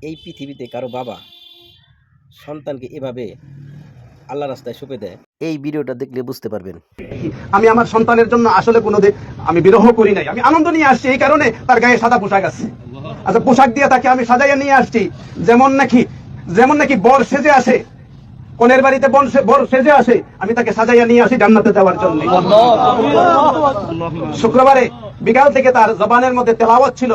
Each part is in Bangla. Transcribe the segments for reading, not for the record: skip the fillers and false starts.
এই পৃথিবীতে কারো বাবা সন্তানকে এভাবে আল্লাহ রাস্তায় সঁপে দেয়, এই ভিডিওটা দেখলে বুঝতে পারবেন। আমি আমার সন্তানের জন্য আসলে কোনোদিন আমি বিরহ করি নাই, আমি আনন্দ নিয়ে আসছি। এই কারণে তার গায়ে সাদা পোশাক আছে। আচ্ছা, পোশাক দিয়ে তাকে আমি সাজাইয়া নিয়ে আসছি, যেমন নাকি বর সেজে আসে, কনের বাড়িতে বর সেজে আসে, আমি তাকে সাজাইয়া নিয়ে আসি জান্নাতে যাওয়ার জন্য। শুক্রবারে বিকাল থেকে তার জবানের মধ্যে তেলাওয়াত ছিল,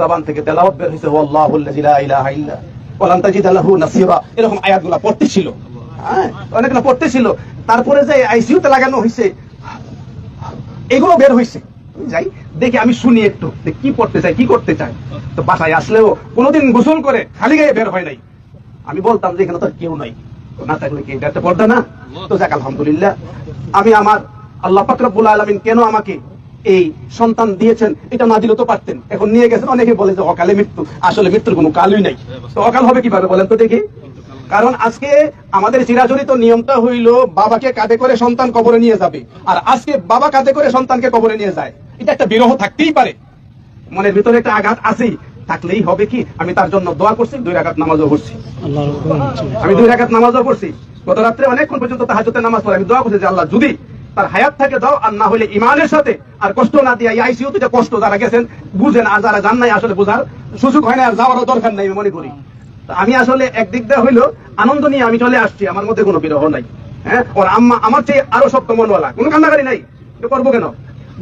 জবান থেকে তেলাওয়াত বের হয়েছে, ওয়াল্লাহুল্লাযী লা ইলাহা ইল্লা ওয়ালান তাজিদা লাহু নাসীরা, এরকম আয়াতগুলো পড়তেছিল। হ্যাঁ, অনেকগুলো পড়তেছিল। তারপরে যে আইসিইউতে লাগানো হয়েছে, এগুলো বের হয়েছে। যাই দেখি, আমি শুনি একটু কি পড়তে চাই, কি করতে চাই। তো বাসায় আসলেও কোনোদিন গোসল করে খালি গায়ে বের হয় নাই। আমি বলতাম যে এখানে তো কেউ নাই, না থাকলে কি এটা একটা পর্দা না? তো যাক, আলহামদুলিল্লাহ, আমি আমার আল্লাহ পাক রব্বুল আলামিন কেন আমাকে এই সন্তান দিয়েছেন এটা না দিলেও তো পারতেন। এখন নিয়ে গেছেন, অনেকে বলে যে অকালে মৃত্যু। আসলে মৃত্যুর কোনো কালই নাই। তো অকাল হবে কিভাবে বলেন তো দেখি? কারণ আজকে আমাদের চিরাচরিত নিয়মটা হইল বাবাকে কাঁধে করে সন্তান কবরে নিয়ে যাবে, আর আজকে বাবা কাঁধে করে সন্তানকে কবরে নিয়ে যায়। এটা একটা বিরহ থাকতেই পারে, মনের ভিতরে একটা আঘাত আছেই, থাকলেই হবে কি? আমি তার জন্য দোয়া করছি, 2 রাকাত নামাজও পড়ছি। আমি 2 রাকাত নামাজও পড়ছি। গত রাত্রে অনেকক্ষণ পর্যন্ত তাহাজ্জুদের নামাজ পড়ে আমি দোয়া করছি যে আল্লাহ, যদি তার হায়াত থাকে দাও, আর না হলে ইমানের সাথে আর কষ্ট না দিয়া আইসিইউতে যে কষ্ট যারা গেছেন বুঝেন, আর যারা যান নাই আসলে বোঝার সুযোগ হয় না, আর যাওয়ারও দরকার নাই আমি মনে করি। আমি আসলে একদিক দিয়ে হইলো আনন্দ নিয়ে আমি চলে আসছি, আমার মধ্যে কোনো বিরহ নাই। হ্যাঁ, ওর আম্মা আমার চেয়ে আরো শক্ত মনওয়ালা, কোনো কান্নাকারি নাই। করবো কেন?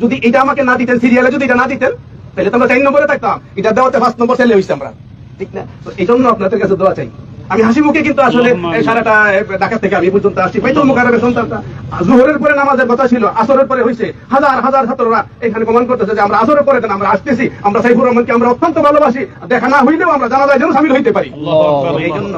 যদি এটা আমাকে না দিতেন, সিরিয়ালে যদি এটা না দিতেন, তাহলে তো আমরা 4 নম্বরে থাকতাম। এটা দেওয়াতে 5 নম্বর ছেলে হয়েছে আমরা, ঠিক না? তো এই জন্য আপনাদের কাছে দোয়া চাই। আমি হাসি মুখে কিন্তু আসলে সারাটা ঢাকা থেকে আমি পর্যন্ত আসছি। বাইতুল মুকাররমের সন্তানটা জোহরের পরে নামাজের কথা ছিল, আসরের পরে হয়েছে। হাজার হাজার ছাত্ররা এখানে প্রমাণ করতেছে যে আমরা আসরের পরে আমরা আসতেছি। আমরা সাইফুর রহমানকে আমরা অত্যন্ত ভালোবাসি, দেখা না হইলেও আমরা জানাজায় যেন শামিল হইতে পারি। এই জন্য